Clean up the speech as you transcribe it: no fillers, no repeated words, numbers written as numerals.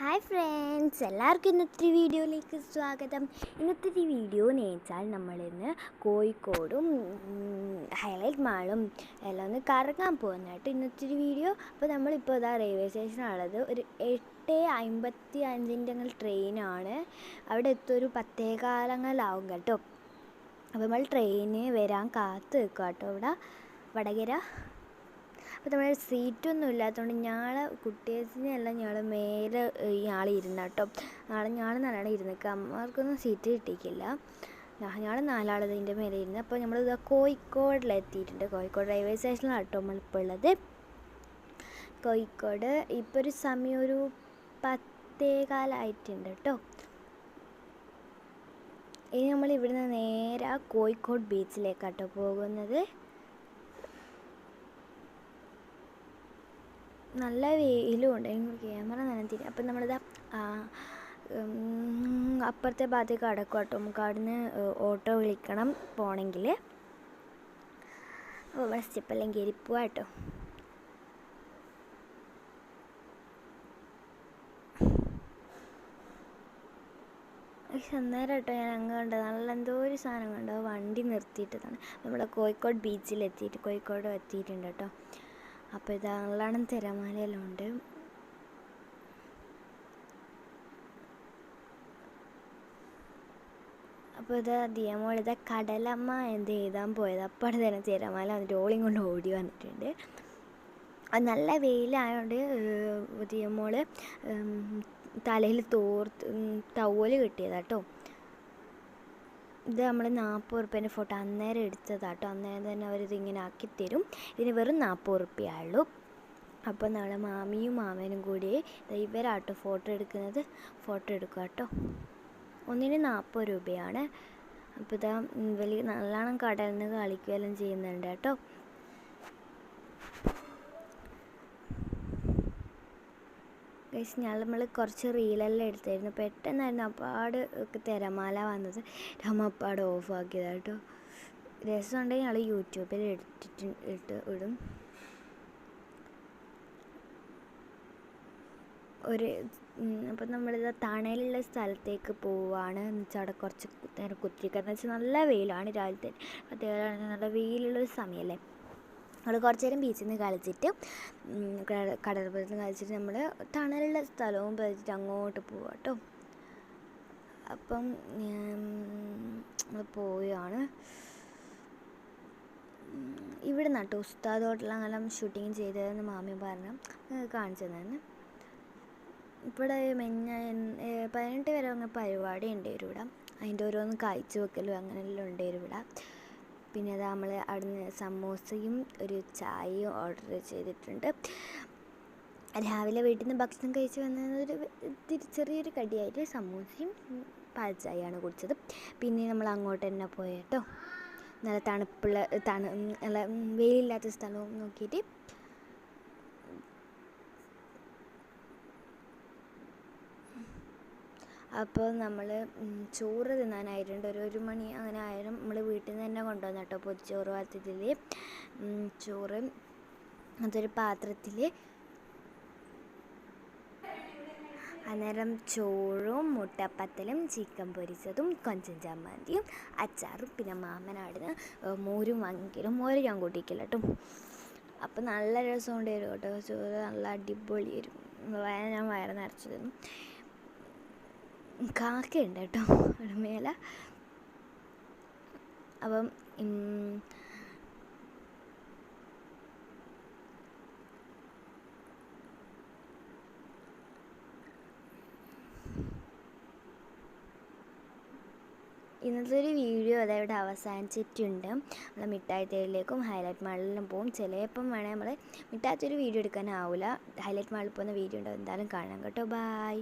Hi friends, എല്ലാവർക്കും ഇന്നത്തെ വീഡിയോയിലേക്ക് സ്വാഗതം. ഇന്നത്തെ വീഡിയോ എന്ന് വെച്ചാൽ നമ്മളിന്ന് കോഴിക്കോടും ഹൈലൈറ്റ് മാളും എല്ലാം ഒന്ന് കറങ്ങാൻ പോകുന്നതായിട്ട് ഇന്നത്തെ വീഡിയോ. അപ്പോൾ നമ്മളിപ്പോൾ ഇതാ റെയിൽവേ സ്റ്റേഷനാണുള്ളത്. ഒരു 8:55 ട്രെയിനാണ്. അവിടെ എത്തൊരു 10:15 കേട്ടോ. അപ്പോൾ നമ്മൾ ട്രെയിന് വരാൻ കാത്ത് നിൽക്കുക കേട്ടോ ഇവിടെ വടകര. അപ്പോൾ നമ്മൾ സീറ്റൊന്നും ഇല്ലാത്തതുകൊണ്ട് ഞങ്ങളെ കുട്ടിയേഴ്സിനെല്ലാം ഞങ്ങൾ മേലെ ഞങ്ങൾ ഇരുന്ന കേട്ടോ. ഞങ്ങൾ നല്ലോണം ഇരുന്നേക്കുക. അമ്മമാർക്കൊന്നും സീറ്റ് കിട്ടിയിട്ടില്ല. ഞങ്ങൾ 4 ആൾ ഇതിൻ്റെ മേലെ ഇരുന്ന്. അപ്പോൾ നമ്മളിത് കോഴിക്കോടിലെത്തിയിട്ടുണ്ട്. കോഴിക്കോട് റെയിൽവേ സ്റ്റേഷനിലാണ് കേട്ടോ നമ്മളിപ്പോൾ ഉള്ളത്. കോഴിക്കോട് ഇപ്പോൾ ഒരു സമയം ഒരു 10:15 കേട്ടോ. ഇനി നമ്മൾ ഇവിടുന്ന് നേരെ കോഴിക്കോട് ബീച്ചിലേക്കാട്ടോ പോകുന്നത്. നല്ല വെയിലും ഉണ്ട്, എനിക്ക് ക്യാമറ നനഞ്ഞില്ല. അപ്പം നമ്മളിത് അപ്പുറത്തെ ഭാഗത്തേക്ക് അടക്കും കേട്ടോ. നമുക്ക് അവിടുന്ന് ഓട്ടോ വിളിക്കണം പോകണമെങ്കിൽ. അപ്പോൾ ബസ് സ്റ്റെപ്പെല്ലാം കയറി പോവാം കേട്ടോ. അന്നേരം കേട്ടോ ഞാൻ അങ്ങ് കണ്ടത് നല്ല എന്തോ ഒരു സാധനം കണ്ടോ, വണ്ടി നിർത്തിയിട്ടതാണ്. നമ്മൾ കോഴിക്കോട് ബീച്ചിലെത്തിയിട്ട് കോഴിക്കോട് എത്തിയിട്ടുണ്ട് കേട്ടോ. അപ്പോൾ ഇത് നല്ലോണം തിരമാലയെല്ലാം ഉണ്ട്. അപ്പോൾ ഇത് ദിയമോൾ ഇത് കടലമ്മ എന്ത് എഴുതാൻ പോയത്. അപ്പോൾ തന്നെ തിരമാല വന്നിട്ട് ഓളിയും കൊണ്ട് ഓടി വന്നിട്ടുണ്ട്. അത് നല്ല വെയിലായതുകൊണ്ട് ദിയമോൾ തലയിൽ ടവല് കിട്ടിയതാട്ടോ. ഇത് നമ്മൾ 40 ഉറുപ്പ്യേൻ്റെ ഫോട്ടോ അന്നേരം എടുത്തതാട്ടോ. അന്നേരം തന്നെ അവരിത് ഇങ്ങനെ ആക്കിത്തരും. ഇതിന് വെറും 40 ഉറുപ്പ്യയുള്ളൂ. അപ്പോൾ നമ്മളെ മാമിയും മാമനും കൂടി ഇവരാട്ടോ ഫോട്ടോ എടുക്കുന്നത്. ഫോട്ടോ എടുക്കുക കേട്ടോ. ഒന്നിന് 40 രൂപയാണ്. അപ്പോൾ ഇതാ വലിയ നല്ലോണം കടലിൽ നിന്ന് കളിക്കുകയെല്ലാം ചെയ്യുന്നുണ്ട് കേട്ടോ. ഗൈസ് നമ്മൾ കുറച്ച് റീലെല്ലാം എടുത്തായിരുന്നു. പെട്ടെന്നായിരുന്നു അപ്പാട് തിരമാല വന്നത്. അപ്പാട് ഓഫാക്കിയതാണ് കേട്ടോ. രസമുണ്ടെങ്കിൽ ഞങ്ങൾ യൂട്യൂബിൽ ഇടും. അപ്പം നമ്മളിത് തണലുള്ള സ്ഥലത്തേക്ക് പോവുകയാണ്. എന്ന് വെച്ചാൽ അവിടെ കുറച്ച് നേരം കുത്തിരിക്കുക. വെച്ചാൽ നല്ല വെയിലാണ് രാവിലത്തെ. അതേപോലെ നല്ല വെയിലുള്ളൊരു സമയമല്ലേ. നമ്മൾ കുറച്ച് നേരം ബീച്ചിൽ നിന്ന് കളിച്ചിട്ട് കടൽപ്പുറത്ത് നിന്ന് കളിച്ചിട്ട് നമ്മൾ തണലുള്ള സ്ഥലവും പതിച്ചിട്ട് അങ്ങോട്ട് പോവാം കേട്ടോ. അപ്പം നമ്മൾ പോവുകയാണ്. ഇവിടെ നിന്നാട്ടോ ഉസ്താദ് ഹോട്ടലെല്ലാം ഷൂട്ടിങ് ചെയ്തതെന്ന് മാമി പറഞ്ഞു കാണിച്ചു തന്നെ. ഇവിടെ 18 വരെ അങ്ങനെ പരിപാടി ഉണ്ടായിരുന്നു ഇവിടെ. അതിൻ്റെ ഓരോന്ന് കാഴ്ച വെക്കലും അങ്ങനെയെല്ലാം ഉണ്ടായിരുന്നു ഇവിടെ. പിന്നെ അത് നമ്മൾ അവിടുന്ന് സമോസയും ഒരു ചായയും ഓർഡർ ചെയ്തിട്ടുണ്ട്. രാവിലെ വീട്ടിൽ നിന്ന് ഭക്ഷണം കഴിച്ച് വന്നതൊരു ചെറിയൊരു കടിയായിട്ട് സമോസയും പാൽച്ചായയാണ് കുടിച്ചത്. പിന്നെ നമ്മൾ അങ്ങോട്ട് തന്നെ പോയി കേട്ടോ. നല്ല തണുപ്പുള്ള നല്ല വെയിലില്ലാത്ത സ്ഥലവും നോക്കിയിട്ട് അപ്പോൾ നമ്മൾ ചോറ് തിന്നാനായിട്ടുണ്ട്. 1 മണി അങ്ങനെ ആയാലും നമ്മൾ വീട്ടിൽ നിന്ന് തന്നെ കൊണ്ടുവന്നു കേട്ടോ. പൊതിച്ചോറ് പാത്രത്തിൽ ചോറ് അതൊരു പാത്രത്തിൽ. അന്നേരം ചോറും മുട്ടപ്പത്തലും ചിക്കൻ പൊരിച്ചതും കൊഞ്ചൻ ചമ്മന്തിയും അച്ചാറും പിന്നെ മാമനാടിന് മോരും വാങ്ങിക്കലും. മോര് ഞാൻ കൂട്ടിക്കില്ല കേട്ടോ. അപ്പം നല്ല രസം ഉണ്ടായിരുന്നു കേട്ടോ. ചോറ് നല്ല അടിപൊളി വരും. ഞാൻ വയറ് നിറച്ചു തന്നു. കാക്കയുണ്ട് കേട്ടോ അവിടെ മേലെ. അപ്പം ഇന്നത്തെ ഒരു വീഡിയോ അതവിടെ അവസാനിച്ചിട്ടുണ്ട്. നമ്മൾ മിഠായി തേയിലേക്കും ഹൈലൈറ്റ് മാളിലെല്ലാം പോകും. ചിലപ്പം വേണേൽ നമ്മൾ മിഠായിത്തൊരു വീഡിയോ എടുക്കാനാവില്ല. ഹൈലൈറ്റ് മാളിൽ പോകുന്ന വീഡിയോ ഉണ്ടാവും. എന്തായാലും കാണാം കേട്ടോ. ബായ്.